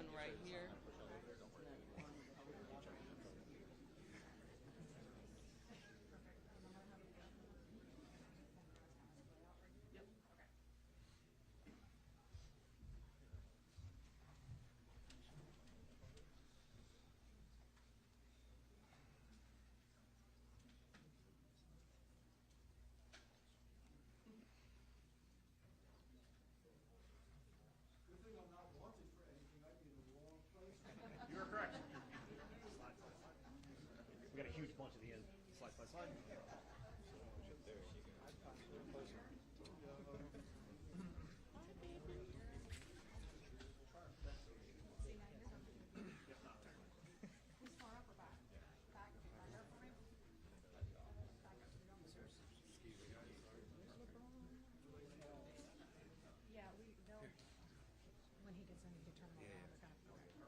one right here. Good thing I'm not wanted for anything. I'd be in the wrong place. You are correct. Slide, slide, slide. We got a huge bunch at the end. Slide, slide, slide. There she goes. Who's far up or back? Back up for me? Yeah, they'll, when he gets in, he can turn them around. They're gonna.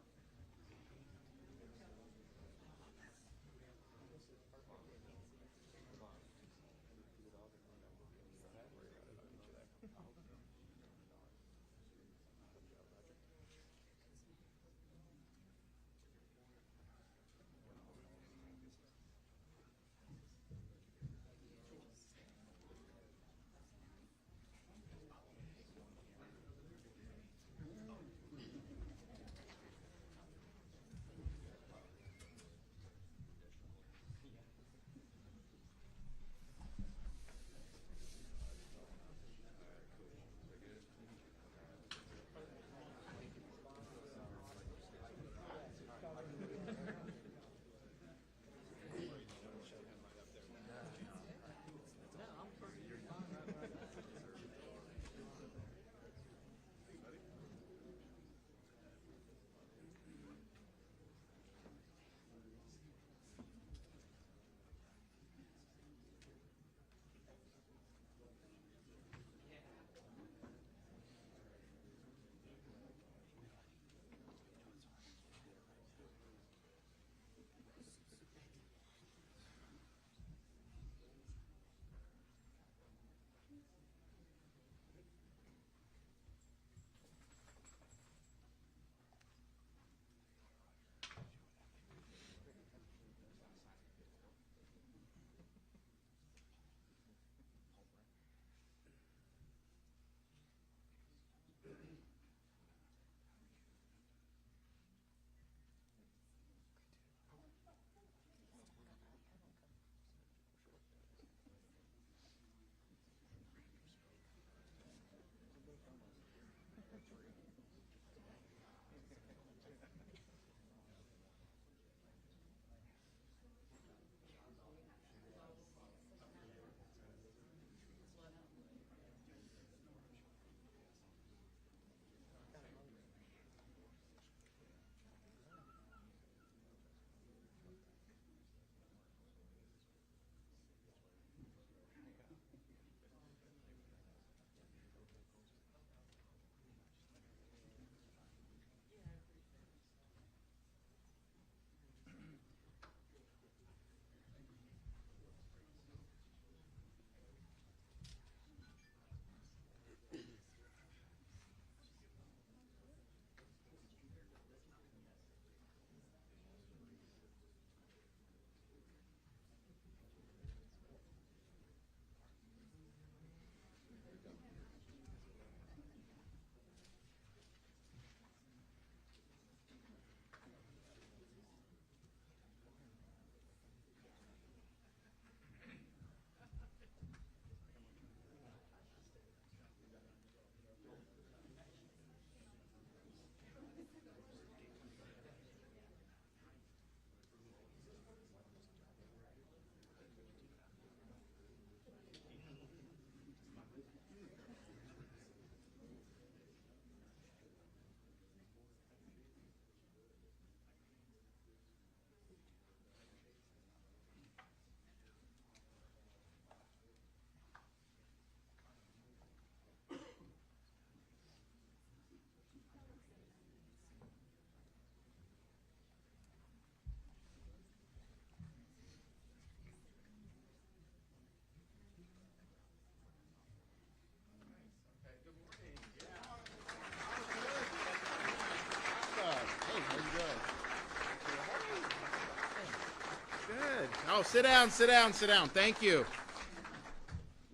Oh, sit down, sit down, sit down. Thank you.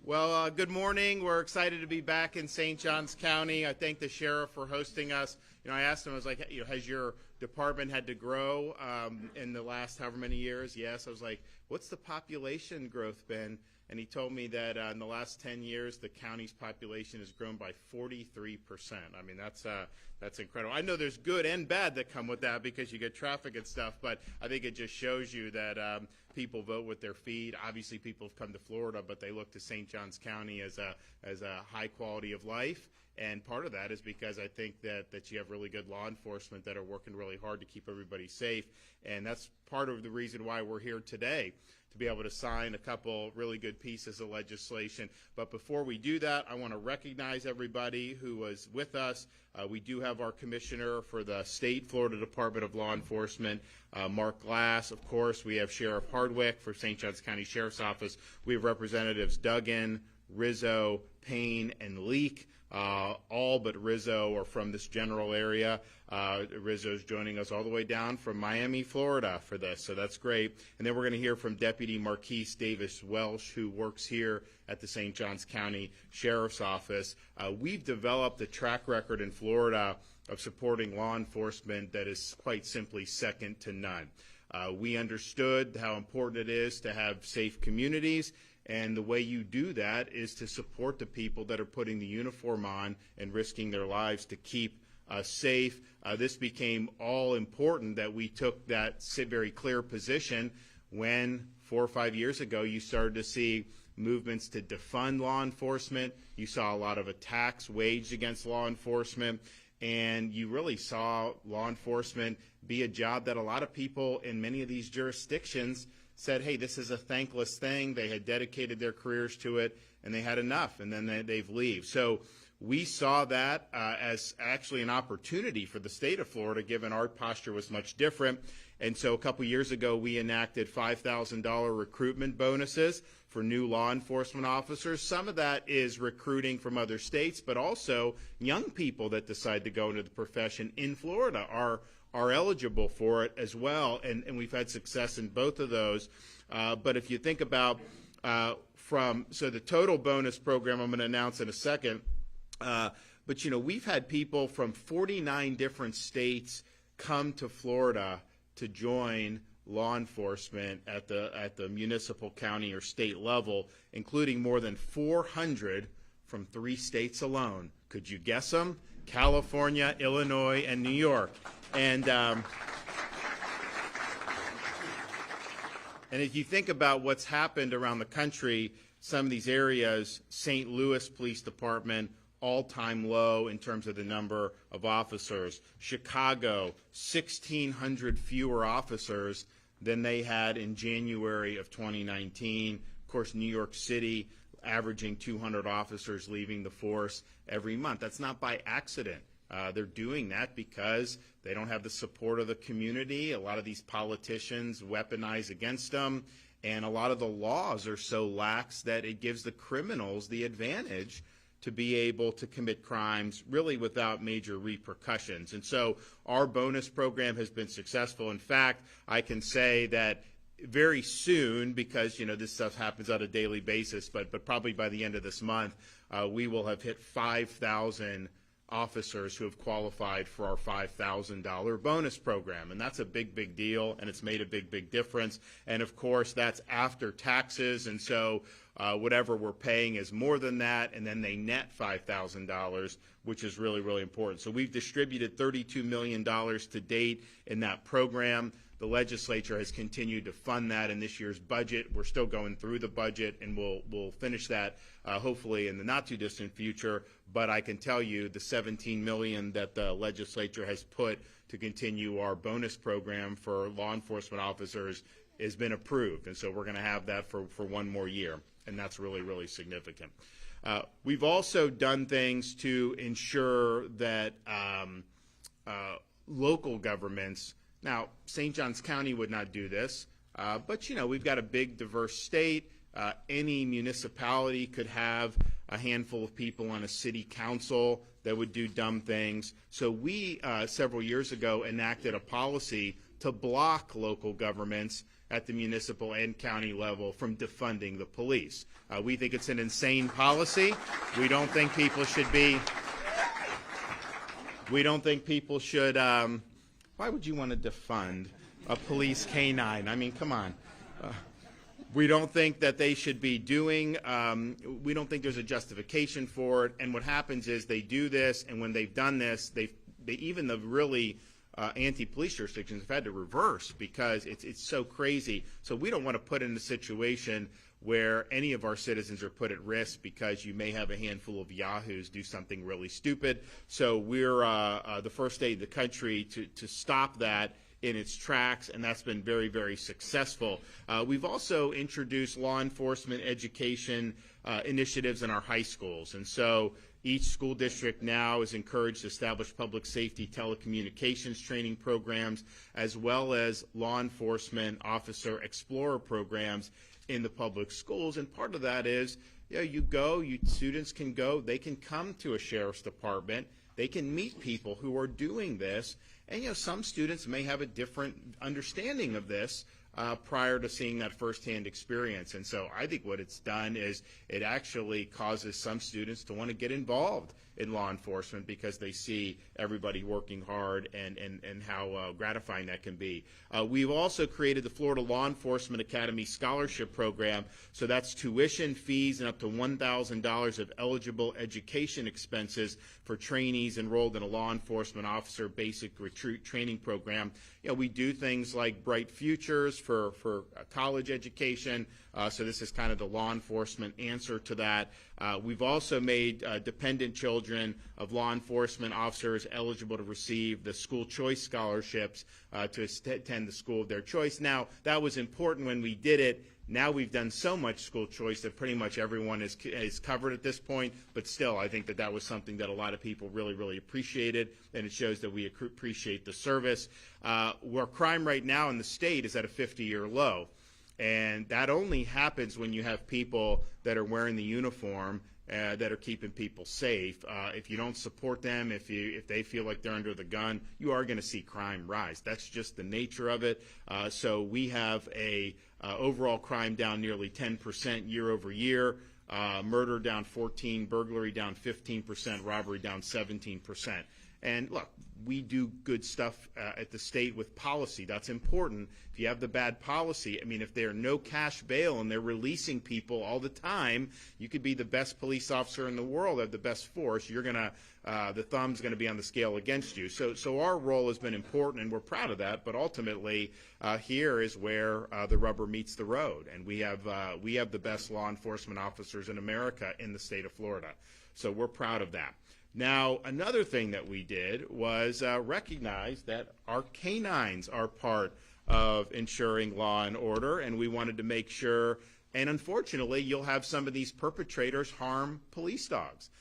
Well, good morning. We're excited to be back in St. Johns County. I thank the sheriff for hosting us. I asked him, I was like, has your department had to grow in the last however many years? Yes. I was like, what's the population growth been? And he told me that in the last 10 years, the county's population has grown by 43%. I mean, that's incredible. I know there's good and bad that come with that because you get traffic and stuff, but I think it just shows you that people vote with their feet. Obviously, people have come to Florida, but they look to St. Johns County as a high quality of life. And part of that is because I think that you have really good law enforcement that are working really hard to keep everybody safe. And that's part of the reason why we're here today, to be able to sign a couple really good pieces of legislation. But before we do that, I want to recognize everybody who was with us. We do have our commissioner for the state Florida Department of Law Enforcement, Mark Glass. Of course, we have Sheriff Hardwick for St. Johns County Sheriff's Office. We have Representatives Duggan, Rizzo, Payne, and Leak. All but Rizzo are from this general area. Rizzo's joining us all the way down from Miami, Florida for this, so that's great. And then we're going to hear from Deputy Marquise Davis Welsh, who works here at the St. Johns County Sheriff's Office. We've developed a track record in Florida of supporting law enforcement that is quite simply second to none. We understood how important it is to have safe communities. And the way you do that is to support the people that are putting the uniform on and risking their lives to keep us safe. This became all important that we took that very clear position when 4 or 5 years ago you started to see movements to defund law enforcement. You saw a lot of attacks waged against law enforcement. And you really saw law enforcement be a job that a lot of people in many of these jurisdictions said, hey, this is a thankless thing. They had dedicated their careers to it, and they had enough, and then they've leave. So we saw that as actually an opportunity for the state of Florida, given our posture was much different. And so a couple years ago, we enacted $5,000 recruitment bonuses for new law enforcement officers. Some of that is recruiting from other states, but also young people that decide to go into the profession in Florida are eligible for it as well, and we've had success in both of those. But if you think about so the total bonus program I'm going to announce in a second, but we've had people from 49 different states come to Florida to join law enforcement at the municipal, county, or state level, including more than 400 from 3 states alone. Could you guess them? California, Illinois, and New York. And if you think about what's happened around the country, some of these areas, St. Louis Police Department, all-time low in terms of the number of officers. Chicago, 1,600 fewer officers than they had in January of 2019. Of course, New York City, averaging 200 officers leaving the force every month. That's not by accident. They're doing that because they don't have the support of the community. A lot of these politicians weaponize against them, and a lot of the laws are so lax that it gives the criminals the advantage to be able to commit crimes really without major repercussions. And so our bonus program has been successful. In fact, I can say that very soon, because this stuff happens on a daily basis, but probably by the end of this month, we will have hit 5,000 officers who have qualified for our $5,000 bonus program. And that's a big, big deal, and it's made a big, big difference. And, of course, that's after taxes, and so whatever we're paying is more than that, and then they net $5,000, which is really, really important. So we've distributed $32 million to date in that program. The legislature has continued to fund that in this year's budget. We're still going through the budget, and we'll finish that hopefully in the not-too-distant future. But I can tell you the $17 million that the legislature has put to continue our bonus program for law enforcement officers has been approved. And so we're going to have that for one more year, and that's really, really significant. We've also done things to ensure that local governments, now St. Johns County would not do this, but we've got a big, diverse state. Any municipality could have a handful of people on a city council that would do dumb things. So we, several years ago, enacted a policy to block local governments at the municipal and county level from defunding the police. We think it's an insane policy. We don't think people should be. We don't think people should. Why would you want to defund a police canine? I mean, come on. We don't think that they should be doing, we don't think there's a justification for it. And what happens is they do this, and when they've done this, they even the really anti-police jurisdictions have had to reverse because it's so crazy. So we don't want to put in a situation where any of our citizens are put at risk because you may have a handful of yahoos do something really stupid. So we're the first state in the country to stop that in its tracks, and that's been very, very successful. We've also introduced law enforcement education initiatives in our high schools, and so each school district now is encouraged to establish public safety telecommunications training programs, as well as law enforcement officer explorer programs in the public schools. And part of that is, students can go, they can come to a sheriff's department, they can meet people who are doing this. And, some students may have a different understanding of this prior to seeing that firsthand experience. And so I think what it's done is it actually causes some students to want to get involved in law enforcement because they see everybody working hard and how gratifying that can be. We've also created the Florida Law Enforcement Academy Scholarship Program. So that's tuition, fees, and up to $1,000 of eligible education expenses for trainees enrolled in a law enforcement officer basic recruit training program. We do things like Bright Futures for college education. So this is kind of the law enforcement answer to that. We've also made dependent children of law enforcement officers eligible to receive the school choice scholarships to attend the school of their choice. Now, that was important when we did it. Now we've done so much school choice that pretty much everyone is covered at this point, but still I think that was something that a lot of people really, really appreciated, and it shows that we appreciate the service. Where crime right now in the state is at a 50-year low, and that only happens when you have people that are wearing the uniform that are keeping people safe. If you don't support them, if they feel like they're under the gun, you are going to see crime rise. That's just the nature of it. So we have a overall crime down nearly 10% year over year, murder down 14%, burglary down 15%, robbery down 17%. And look, we do good stuff at the state with policy. That's important. If you have the bad policy, if there are no cash bail and they're releasing people all the time, you could be the best police officer in the world, have the best force. You're gonna, the thumb's going to be on the scale against you. So our role has been important, and we're proud of that. But ultimately, here is where the rubber meets the road, and we have the best law enforcement officers in America in the state of Florida. So we're proud of that. Now, another thing that we did was recognize that our canines are part of ensuring law and order, and we wanted to make sure, and unfortunately, you'll have some of these perpetrators harm police dogs.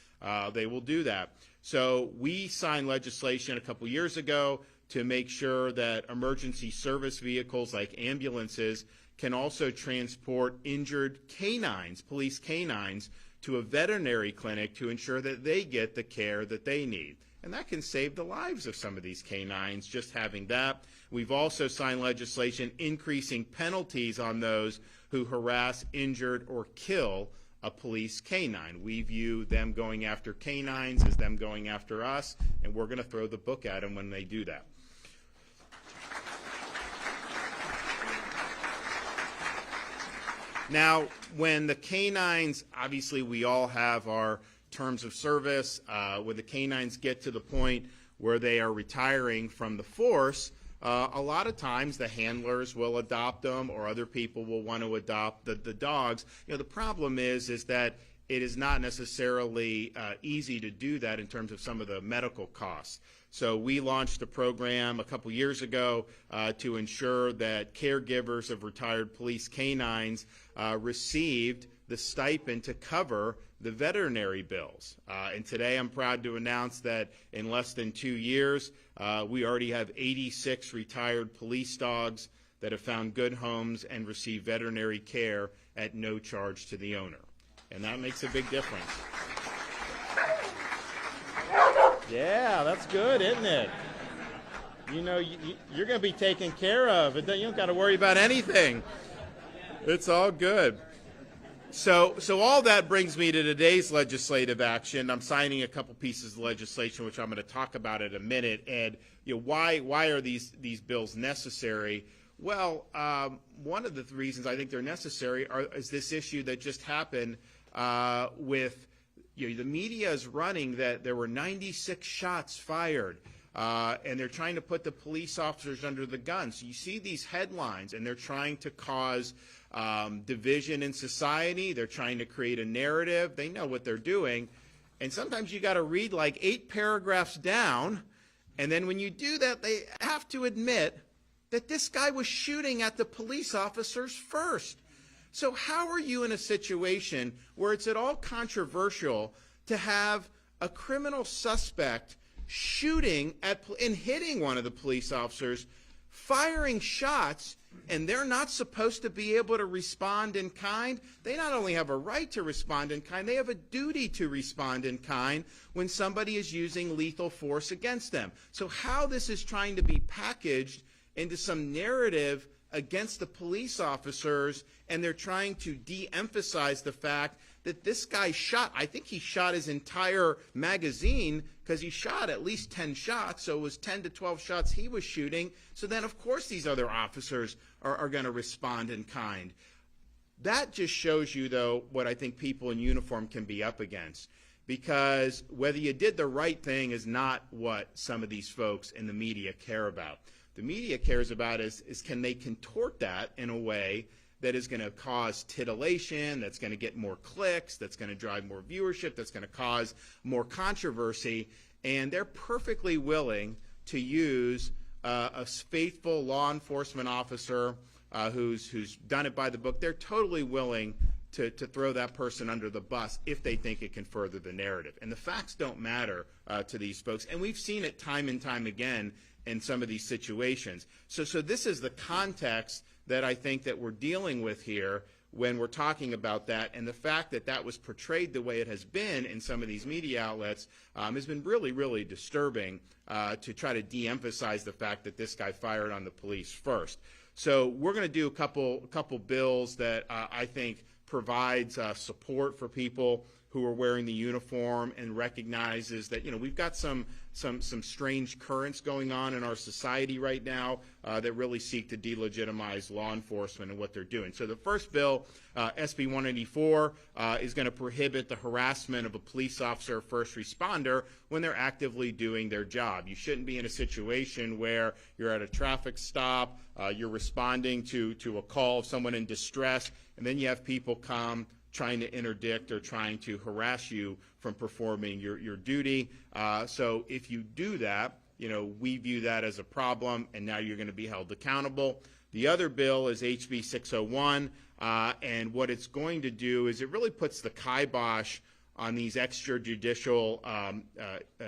They will do that. So we signed legislation a couple years ago to make sure that emergency service vehicles like ambulances can also transport injured canines, police canines, to a veterinary clinic to ensure that they get the care that they need. And that can save the lives of some of these canines, just having that. We've also signed legislation increasing penalties on those who harass, injured, or kill a police canine. We view them going after canines as them going after us, and we're going to throw the book at them when they do that. Now, when the canines, obviously we all have our terms of service. When the canines get to the point where they are retiring from the force, a lot of times the handlers will adopt them, or other people will want to adopt the dogs. The problem is that it is not necessarily easy to do that in terms of some of the medical costs. So we launched a program a couple years ago to ensure that caregivers of retired police canines received the stipend to cover the veterinary bills. And today I'm proud to announce that in less than 2 years, we already have 86 retired police dogs that have found good homes and receive veterinary care at no charge to the owner. And that makes a big difference. Yeah, that's good, isn't it? You're going to be taken care of. You don't got to worry about anything. It's all good. So all that brings me to today's legislative action. I'm signing a couple pieces of legislation, which I'm going to talk about in a minute. And why are these bills necessary? Well, one of the reasons I think they're necessary is this issue that just happened with the media is running that there were 96 shots fired. And they're trying to put the police officers under the gun. So you see these headlines, and they're trying to cause division in society. They're trying to create a narrative. They know what they're doing. And sometimes you got to read like 8 paragraphs down. And then when you do that, they have to admit that this guy was shooting at the police officers first. So how are you in a situation where it's at all controversial to have a criminal suspect shooting at and hitting one of the police officers, firing shots, and they're not supposed to be able to respond in kind? They not only have a right to respond in kind, they have a duty to respond in kind when somebody is using lethal force against them. So how this is trying to be packaged into some narrative against the police officers, and they're trying to de-emphasize the fact that this guy shot, I think he shot his entire magazine because he shot at least 10 shots, so it was 10 to 12 shots he was shooting. So then, of course, these other officers are going to respond in kind. That just shows you, though, what I think people in uniform can be up against, because whether you did the right thing is not what some of these folks in the media care about. The media cares about is can they contort that in a way that is going to cause titillation, that's going to get more clicks, that's going to drive more viewership, that's going to cause more controversy. And they're perfectly willing to use a faithful law enforcement officer who's done it by the book. They're totally willing to throw that person under the bus if they think it can further the narrative. And the facts don't matter to these folks. And we've seen it time and time again in some of these situations. So this is the context that I think that we're dealing with here when we're talking about that. And the fact that that was portrayed the way it has been in some of these media outlets has been really, really disturbing to try to de-emphasize the fact that this guy fired on the police first. So we're going to do a couple bills that I think provides support for people who are wearing the uniform and recognizes that, we've got some strange currents going on in our society right now that really seek to delegitimize law enforcement and what they're doing. So the first bill, SB 184, is going to prohibit the harassment of a police officer or first responder when they're actively doing their job. You shouldn't be in a situation where you're at a traffic stop, you're responding to a call of someone in distress, and then you have people come trying to interdict or trying to harass you from performing your duty. So if you do that, we view that as a problem, and now you're going to be held accountable. The other bill is HB 601, and what it's going to do is it really puts the kibosh on these extrajudicial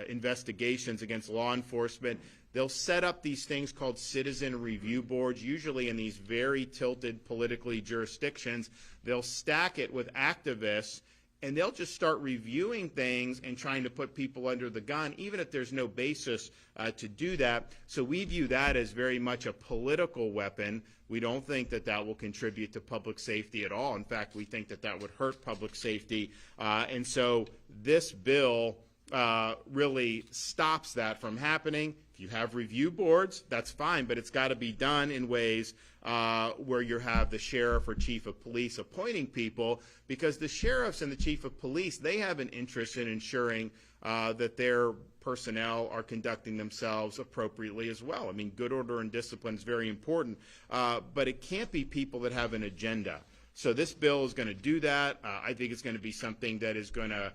investigations against law enforcement. They'll set up these things called citizen review boards, usually in these very tilted politically jurisdictions. They'll stack it with activists, and they'll just start reviewing things and trying to put people under the gun, even if there's no basis to do that. So we view that as very much a political weapon. We don't think that that will contribute to public safety at all. In fact, we think that that would hurt public safety. And so this bill really stops that from happening. If you have review boards, that's fine, but it's got to be done in ways where you have the sheriff or chief of police appointing people, because the sheriffs and the chief of police, they have an interest in ensuring that their personnel are conducting themselves appropriately as well. I mean, good order and discipline is very important, but it can't be people that have an agenda. So this bill is going to do that. I think it's going to be something that is going to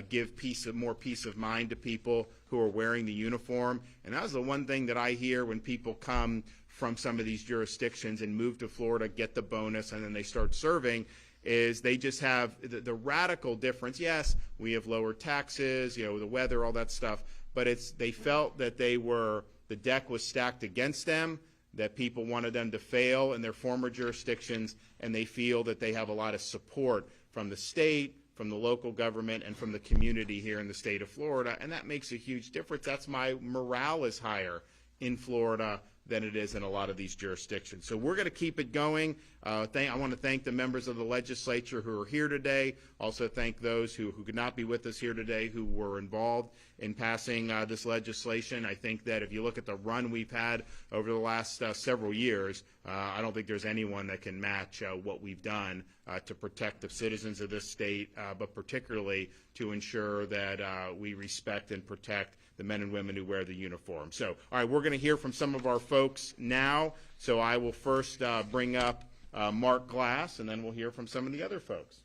give more peace of mind to people who are wearing the uniform. And that was the one thing that I hear when people come from some of these jurisdictions and move to Florida, get the bonus, and then they start serving, is they just have the radical difference. Yes, we have lower taxes, the weather, all that stuff, but they felt that the deck was stacked against them, that people wanted them to fail in their former jurisdictions, and they feel that they have a lot of support from the state, from the local government, and from the community here in the state of Florida, and that makes a huge difference. That's my morale is higher in Florida than it is in a lot of these jurisdictions. So we're going to keep it going. I want to thank the members of the legislature who are here today. Also thank those who could not be with us here today who were involved in passing this legislation. I think that if you look at the run we've had over the last several years, I don't think there's anyone that can match what we've done to protect the citizens of this state, but particularly to ensure that we respect and protect the men and women who wear the uniform. So, all right, we're going to hear from some of our folks now. So I will first bring up Mark Glass, and then we'll hear from some of the other folks.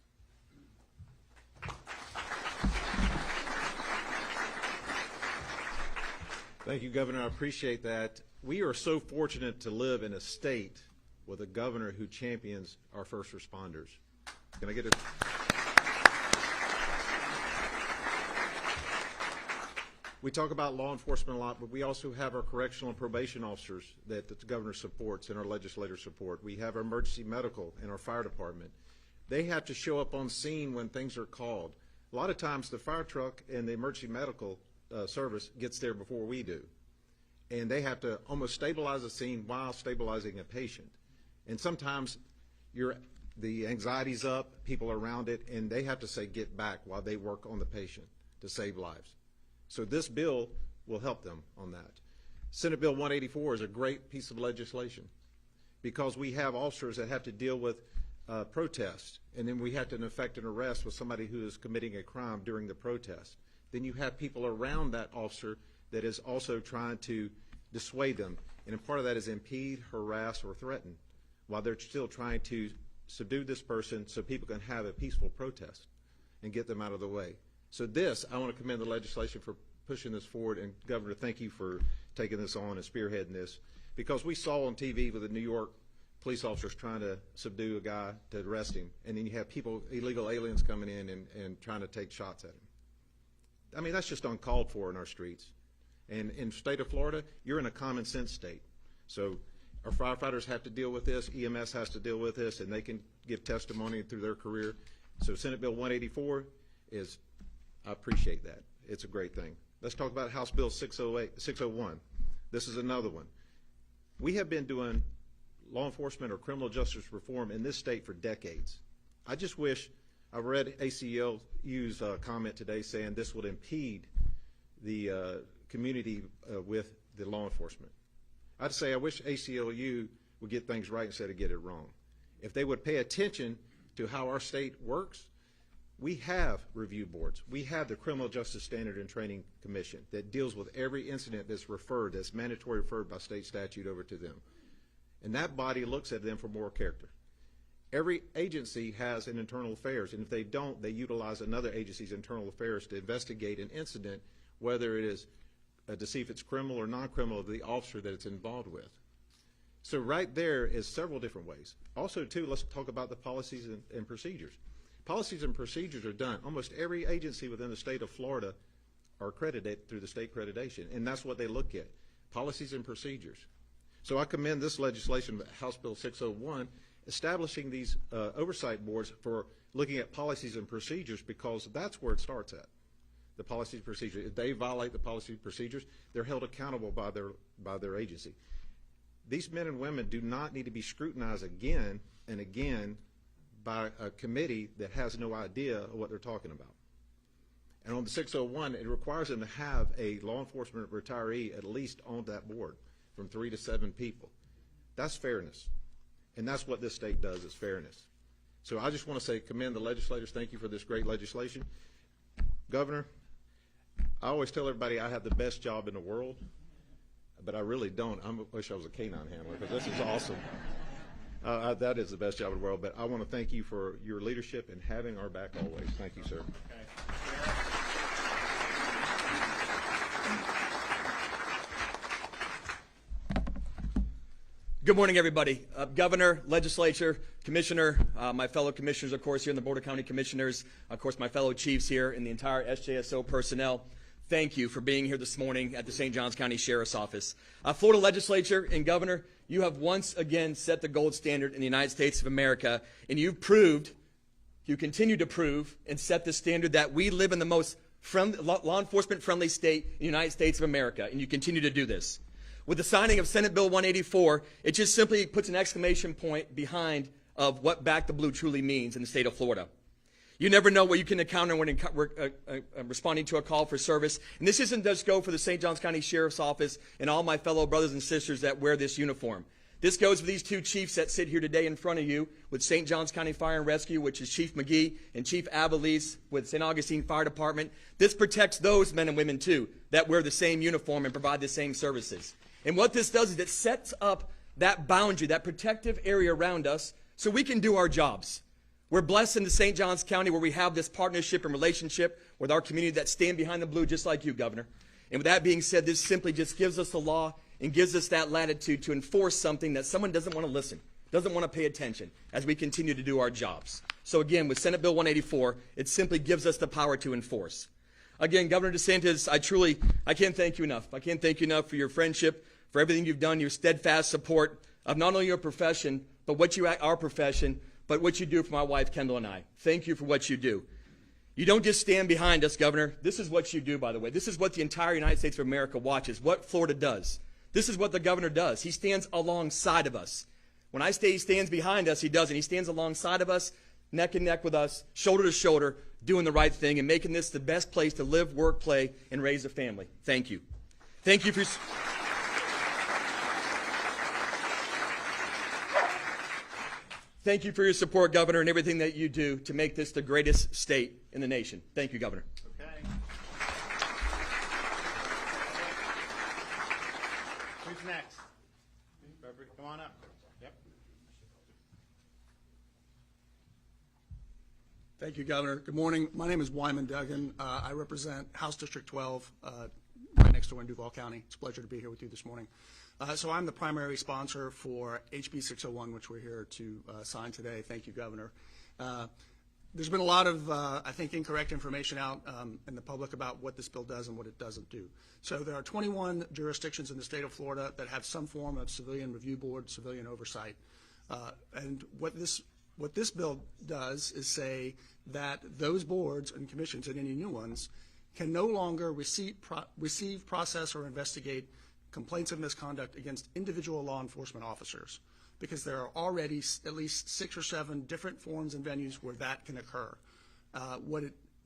Thank you, Governor. I appreciate that. We are so fortunate to live in a state with a governor who champions our first responders. Can I get a... We talk about law enforcement a lot, but we also have our correctional and probation officers that the governor supports and our legislators support. We have our emergency medical and our fire department. They have to show up on scene when things are called. A lot of times the fire truck and the emergency medical service gets there before we do. And they have to almost stabilize the scene while stabilizing a patient. And sometimes the anxiety's up, people are around it, and they have to say get back while they work on the patient to save lives. So this bill will help them on that. Senate Bill 184 is a great piece of legislation because we have officers that have to deal with protests, and then we have to effect an arrest with somebody who is committing a crime during the protest. Then you have people around that officer that is also trying to dissuade them, and part of that is impede, harass, or threaten while they're still trying to subdue this person so people can have a peaceful protest and get them out of the way. So this, I want to commend the legislation for pushing this forward, and Governor, thank you for taking this on and spearheading this, because we saw on TV with the New York police officers trying to subdue a guy to arrest him, and then you have people, illegal aliens coming in and trying to take shots at him. I mean, that's just uncalled for in our streets. And in the state of Florida, you're in a common sense state. So our firefighters have to deal with this, EMS has to deal with this, and they can give testimony through their career. So Senate Bill 184 is, I appreciate that. It's a great thing. Let's talk about House Bill 601. This is another one. We have been doing law enforcement or criminal justice reform in this state for decades. I just wish, I read ACLU's comment today saying this would impede the community with the law enforcement. I'd say I wish ACLU would get things right instead of get it wrong. If they would pay attention to how our state works, we have review boards. We have the Criminal Justice Standard and Training Commission that deals with every incident that's referred, that's mandatory referred by state statute over to them. And that body looks at them for moral character. Every agency has an internal affairs, and if they don't, they utilize another agency's internal affairs to investigate an incident, whether it is to see if it's criminal or non-criminal of the officer that it's involved with. So right there is several different ways. Also, too, let's talk about the policies and procedures. Policies and procedures are done. Almost every agency within the state of Florida are accredited through the state accreditation, and that's what they look at, policies and procedures. So I commend this legislation, House Bill 601, establishing these oversight boards for looking at policies and procedures, because that's where it starts at, the policies and procedures. If they violate the policy and procedures, they're held accountable by their agency. These men and women do not need to be scrutinized again and again by a committee that has no idea of what they're talking about. And on the 601, it requires them to have a law enforcement retiree at least on that board, from 3 to 7 people. That's fairness. And that's what this state does, is fairness. So I just want to say, commend the legislators. Thank you for this great legislation. Governor, I always tell everybody I have the best job in the world, but I really don't. I wish I was a canine handler, because this is awesome. That is the best job in the world, but I want to thank you for your leadership and having our back always. Thank you, sir. Good morning, everybody. Governor, legislature, commissioner, my fellow commissioners, of course, here in the Board of County Commissioners, of course, my fellow chiefs here, and the entire SJSO personnel. Thank you for being here this morning at the St. Johns County Sheriff's Office. Florida legislature and governor, you have once again set the gold standard in the United States of America, and you've proved, you continue to prove, and set the standard that we live in the most law enforcement friendly state in the United States of America, and you continue to do this. With the signing of Senate Bill 184, it just simply puts an exclamation point behind of what back the blue truly means in the state of Florida. You never know what you can encounter when responding to a call for service. And this isn't just go for the St. Johns County Sheriff's Office and all my fellow brothers and sisters that wear this uniform. This goes for these two chiefs that sit here today in front of you with St. Johns County Fire and Rescue, which is Chief McGee, and Chief Avalise with St. Augustine Fire Department. This protects those men and women, too, that wear the same uniform and provide the same services. And what this does is it sets up that boundary, that protective area around us so we can do our jobs. We're blessed in the St. Johns County where we have this partnership and relationship with our community that stand behind the blue just like you, Governor. And with that being said, this simply just gives us the law and gives us that latitude to enforce something that someone doesn't want to listen, doesn't want to pay attention as we continue to do our jobs. So again, with Senate Bill 184, it simply gives us the power to enforce. Again, Governor DeSantis, I can't thank you enough. I can't thank you enough for your friendship, for everything you've done, your steadfast support of not only your profession, but our profession, but what you do for my wife, Kendall, and I. Thank you for what you do. You don't just stand behind us, Governor. This is what you do, by the way. This is what the entire United States of America watches, what Florida does. This is what the governor does. He stands alongside of us. When I say he stands behind us, he doesn't. He stands alongside of us, neck and neck with us, shoulder to shoulder, doing the right thing and making this the best place to live, work, play, and raise a family. Thank you. Thank you for... Thank you for your support, Governor, and everything that you do to make this the greatest state in the nation. Thank you, Governor. Okay. Who's next? Come on up. Yep. Thank you, Governor. Good morning. My name is Wyman Duggan. I represent House District 12, right next door in Duval County. It's a pleasure to be here with you this morning. So I'm the primary sponsor for HB 601, which we're here to sign today. Thank you, Governor. There's been a lot of, I think, incorrect information out in the public about what this bill does and what it doesn't do. So there are 21 jurisdictions in the state of Florida that have some form of civilian review board, civilian oversight. And what this bill does is say that those boards and commissions and any new ones can no longer receive, process, or investigate complaints of misconduct against individual law enforcement officers, because there are already at least 6 or 7 different forums and venues where that can occur.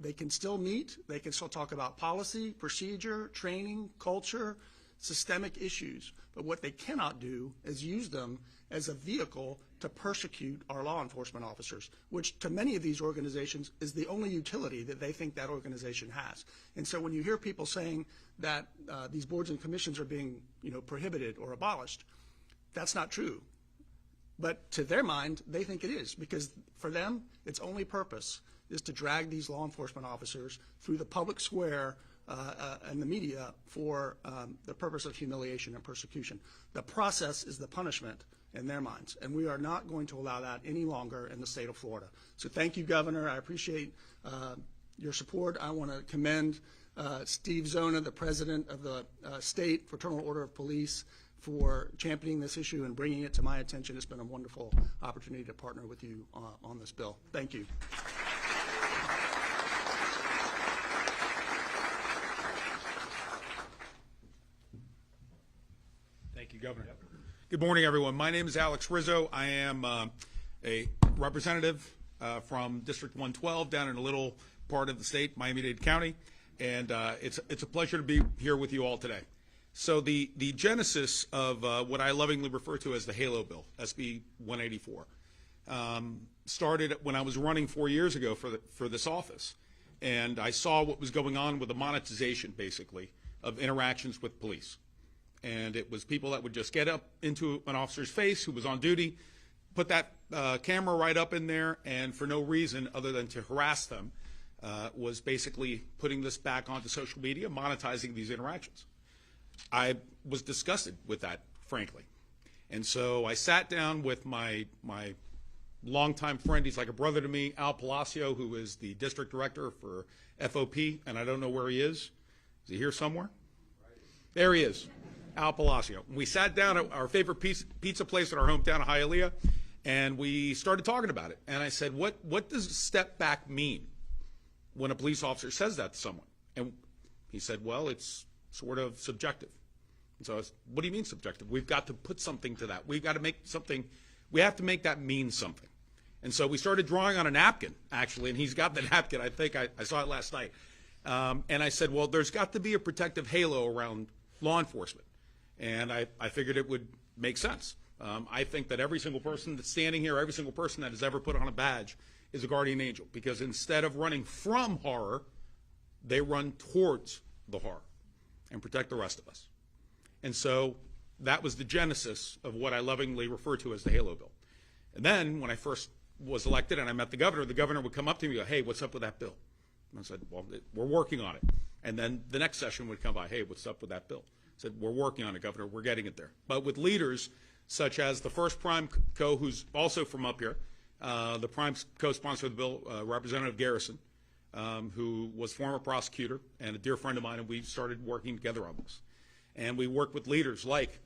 They can still meet, they can still talk about policy, procedure, training, culture, systemic issues, but what they cannot do is use them as a vehicle to persecute our law enforcement officers, which to many of these organizations is the only utility that they think that organization has. And so when you hear people saying that these boards and commissions are being, prohibited or abolished, that's not true. But to their mind, they think it is, because for them, its only purpose is to drag these law enforcement officers through the public square and the media for the purpose of humiliation and persecution. The process is the punishment in their minds, and we are not going to allow that any longer in the state of Florida. So thank you, Governor. I appreciate your support. I want to commend Steve Zona, the president of the State Fraternal Order of Police, for championing this issue and bringing it to my attention. It's been a wonderful opportunity to partner with you on this bill. Thank you. Thank you, Governor. Good morning, everyone. My name is Alex Rizzo. I am a representative from District 112 down in a little part of the state, Miami-Dade County, and it's a pleasure to be here with you all today. So the genesis of what I lovingly refer to as the HALO bill, SB 184, started when I was running 4 years ago for this office, and I saw what was going on with the monetization, basically, of interactions with police. And it was people that would just get up into an officer's face who was on duty, put that camera right up in there, and for no reason other than to harass them, was basically putting this back onto social media, monetizing these interactions. I was disgusted with that, frankly. And so I sat down with my longtime friend, he's like a brother to me, Al Palacio, who is the district director for FOP, and I don't know where he is. Is he here somewhere? There he is, Al Palacio. We sat down at our favorite pizza place in our hometown of Hialeah, and we started talking about it. And I said, what does step back mean when a police officer says that to someone? And he said, well, it's sort of subjective. And so I was, what do you mean subjective? We've got to put something to that. We've got to make something, we have to make that mean something. And so we started drawing on a napkin, actually, and he's got the napkin. I think I saw it last night. And I said, well, there's got to be a protective halo around law enforcement. And I figured it would make sense. I think that every single person that's standing here, every single person that has ever put on a badge is a guardian angel, because instead of running from horror, they run towards the horror and protect the rest of us. And so that was the genesis of what I lovingly refer to as the Halo Bill. And then when I first was elected and I met the governor would come up to me and go, hey, what's up with that bill? And I said, well, we're working on it. And then the next session would come by, hey, what's up with that bill? I said, we're working on it, Governor, we're getting it there. But with leaders such as the first Prime Co, who's also from up here, the Prime co-sponsor of the bill, Representative Garrison, who was former prosecutor and a dear friend of mine, and we started working together on this. And we worked with leaders like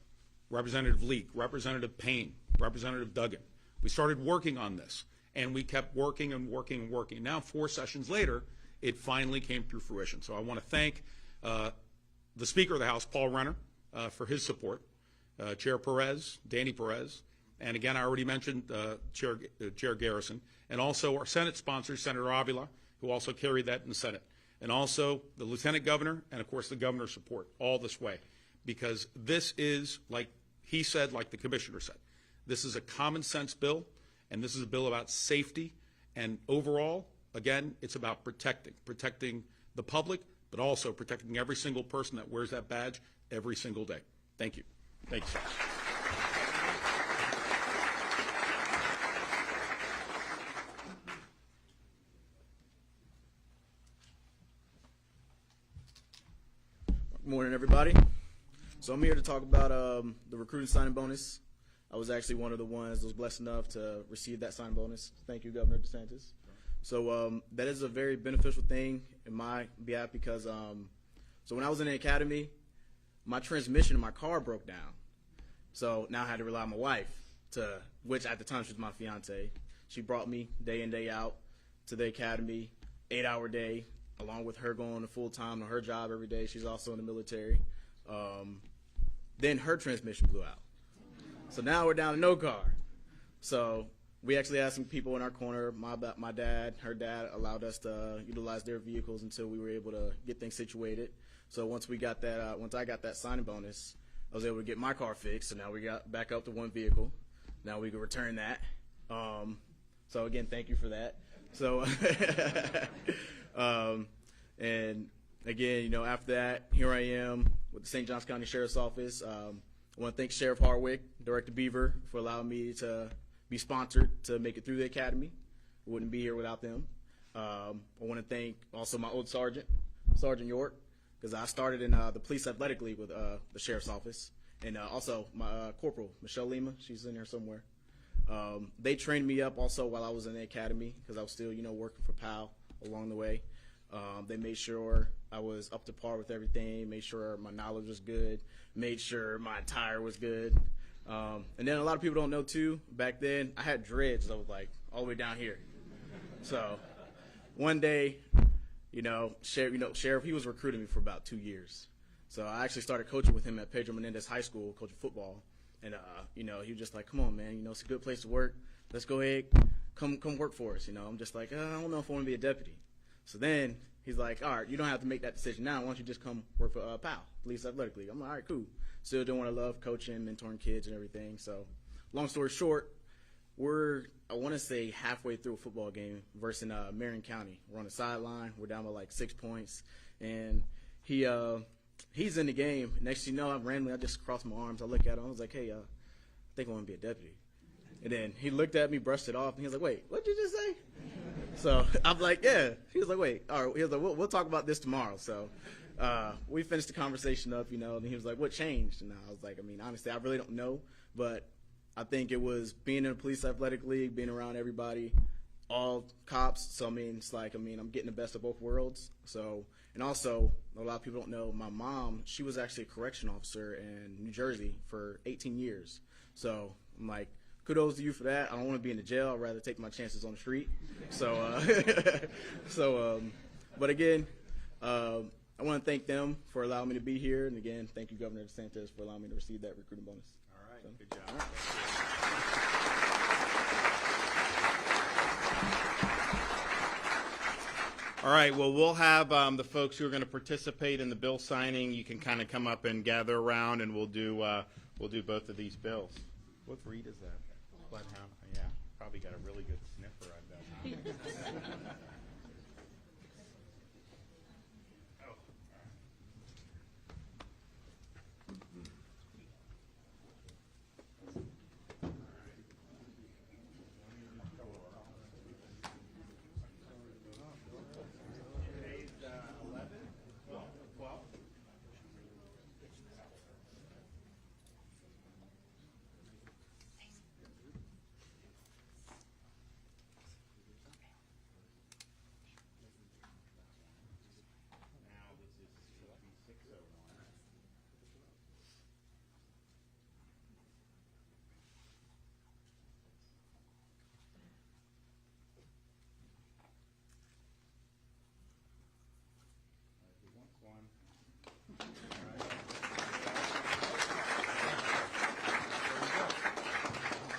Representative Leak, Representative Payne, Representative Duggan. We started working on this, and we kept working and working and working. Now, 4 sessions later, it finally came through fruition. So I want to thank the Speaker of the House, Paul Renner, for his support, Chair Perez, Danny Perez, and again, I already mentioned Chair Garrison, and also our Senate sponsor, Senator Avila, who also carried that in the Senate, and also the Lieutenant Governor, and of course the Governor's support all this way, because this is, like he said, like the Commissioner said, this is a common sense bill, and this is a bill about safety, and overall, again, it's about protecting the public, but also protecting every single person that wears that badge every single day. Thank you. Thank you, sir. Good morning, everybody. So I'm here to talk about the recruiting signing bonus. I was actually one of the ones that was blessed enough to receive that signing bonus. Thank you, Governor DeSantis. So that is a very beneficial thing in my behalf because so when I was in the academy, my transmission in my car broke down. So now I had to rely on my wife, which at the time she was my fiance. She brought me day in, day out to the academy, 8-hour day, along with her going to full-time to her job every day. She's also in the military. Then her transmission blew out. So now we're down to no car. So we actually had some people in our corner. My dad, her dad allowed us to utilize their vehicles until we were able to get things situated. So once I got that signing bonus, I was able to get my car fixed. So now we got back up to one vehicle. Now we can return that. So again, thank you for that. So and again, after that, here I am with the St. Johns County Sheriff's Office. I want to thank Sheriff Hardwick, Director Beaver, for allowing me to be sponsored to make it through the academy. We wouldn't be here without them. I want to thank also my old sergeant, Sergeant York, because I started in the Police Athletic League with the Sheriff's Office, and also my Corporal, Michelle Lima. She's in here somewhere. They trained me up also while I was in the academy because I was still, working for PAL along the way. They made sure I was up to par with everything, made sure my knowledge was good, made sure my attire was good. And then a lot of people don't know too, back then I had dreads that was like all the way down here. So one day, Sheriff, he was recruiting me for about 2 years. So I actually started coaching with him at Pedro Menendez High School, coaching football. And, he was just like, come on, man, it's a good place to work. Let's go ahead, come work for us. I'm just like, I don't know if I want to be a deputy. So then he's like, all right, you don't have to make that decision now. Why don't you just come work for PAL, Police Athletic League? I'm like, all right, cool. Still doing what I love, coaching, mentoring kids and everything. So long story short, I want to say halfway through a football game versus Marion County. We're on the sideline. We're down by like 6 points. And he's in the game. Next thing you know, randomly, I just crossed my arms. I look at him. I was like, hey, I think I want to be a deputy. And then he looked at me, brushed it off, and he was like, wait, what did you just say? So I'm like, yeah. He was like, wait. All right. He was like, we'll talk about this tomorrow. So we finished the conversation up, and he was like, what changed? And I was like, honestly, I really don't know. But I think it was being in a police athletic league, being around everybody, all cops. So, it's like, I'm getting the best of both worlds. So, and also, a lot of people don't know, my mom, she was actually a correction officer in New Jersey for 18 years. So I'm like, kudos to you for that. I don't want to be in the jail. I'd rather take my chances on the street. So, but again, I want to thank them for allowing me to be here. And again, thank you, Governor DeSantis, for allowing me to receive that recruiting bonus. All right, So, good job. all right. All right, well, we'll have the folks who are going to participate in the bill signing. You can kind of come up and gather around, and we'll do both of these bills. What breed is that? Bloodhound. Yeah, probably got a really good sniffer, I bet. Oh. Today's 11, 12. Now this is should be 601. Who wants one?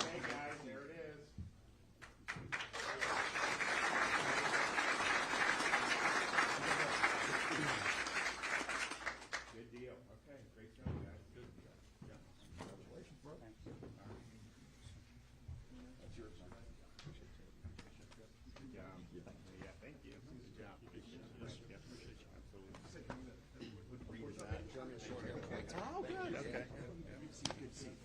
Okay, guys, there it is. Good deal. Okay, great job, guys. Good. Yeah. Congratulations, bro. Thanks. That's yours, son. Good job. Yeah, thank you. Good job. Appreciate you. Yeah, appreciate you. Absolutely. What breed is that? Oh, good. Okay. Good to see you. Thank you.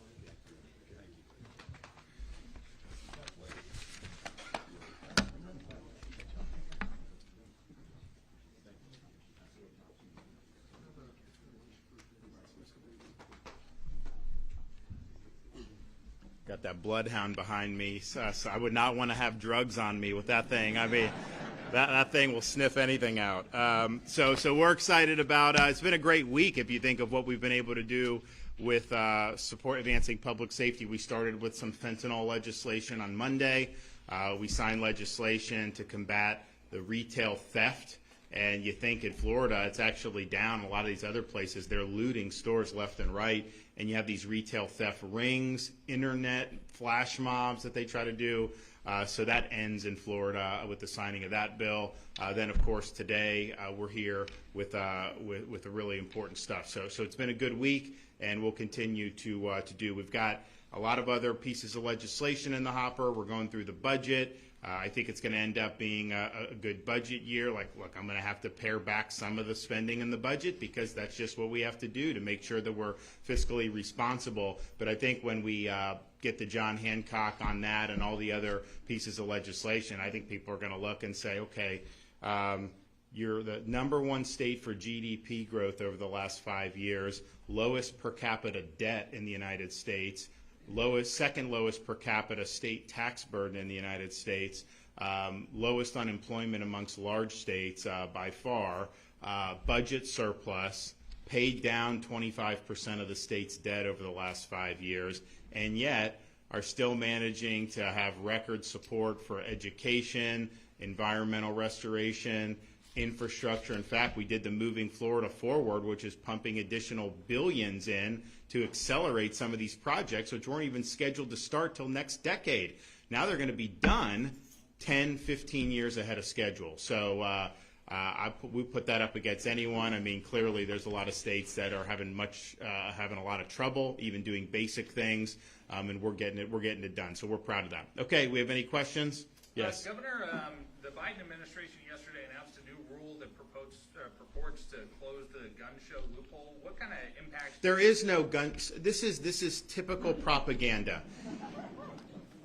Got that bloodhound behind me, so I would not want to have drugs on me with that thing. I mean, that thing will sniff anything out. So we're excited about. It's been a great week if you think of what we've been able to do with support advancing public safety. We started with some fentanyl legislation on Monday. We signed legislation to combat the retail theft. And you think in Florida, it's actually down. A lot of these other places, they're looting stores left and right. And you have these retail theft rings, internet flash mobs that they try to do. So that ends in Florida with the signing of that bill. Then, of course, today we're here with the really important stuff. So it's been a good week, and we'll continue to do. We've got a lot of other pieces of legislation in the hopper. We're going through the budget. I think it's going to end up being a good budget year. Like, look, I'm going to have to pare back some of the spending in the budget because that's just what we have to do to make sure that we're fiscally responsible. But I think when we get the John Hancock on that and all the other pieces of legislation, I think people are going to look and say, okay, you're the #1 state for GDP growth over the last 5 years, lowest per capita debt in the United States, second lowest per capita state tax burden in the United States, lowest unemployment amongst large states by far, budget surplus, paid down 25% of the state's debt over the last 5 years, and yet are still managing to have record support for education, environmental restoration, infrastructure. In fact, we did the Moving Florida Forward, which is pumping additional billions in to accelerate some of these projects, which weren't even scheduled to start till next decade. Now they're going to be done 10, 15 years ahead of schedule. So we put that up against anyone. I mean, clearly there's a lot of states that are having a lot of trouble even doing basic things, and we're getting it done. So we're proud of that. Okay, we have any questions? Yes. Governor, the Biden administration yesterday announced a new rule that purports to close the gun show loophole. What kind of impact? There is no gun. This is typical propaganda.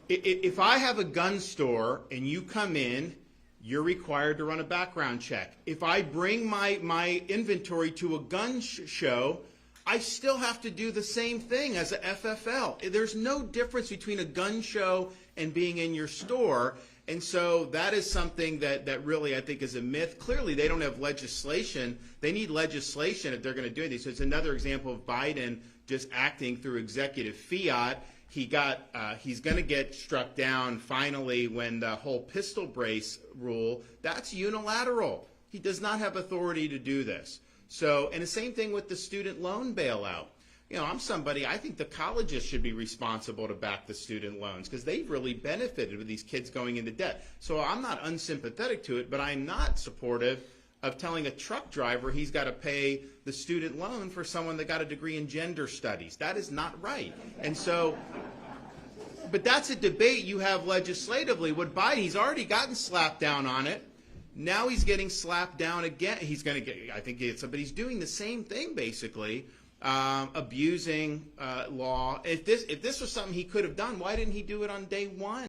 If I have a gun store and you come in, you're required to run a background check. If I bring my inventory to a gun show, I still have to do the same thing as a FFL. There's no difference between a gun show and being in your store. And so that is something that really I think is a myth. Clearly, they don't have legislation. They need legislation if they're going to do anything. So it's another example of Biden just acting through executive fiat. He's going to get struck down finally when the whole pistol brace rule, that's unilateral. He does not have authority to do this. So, and the same thing with the student loan bailout. You know, I'm somebody, I think the colleges should be responsible to back the student loans because they've really benefited with these kids going into debt. So I'm not unsympathetic to it, but I'm not supportive of telling a truck driver he's got to pay the student loan for someone that got a degree in gender studies. That is not right. And so, but that's a debate you have legislatively. With Biden, he's already gotten slapped down on it. Now he's getting slapped down again. He's going to get, I think but he's doing the same thing basically. Abusing law. If this was something he could have done, why didn't he do it on day one?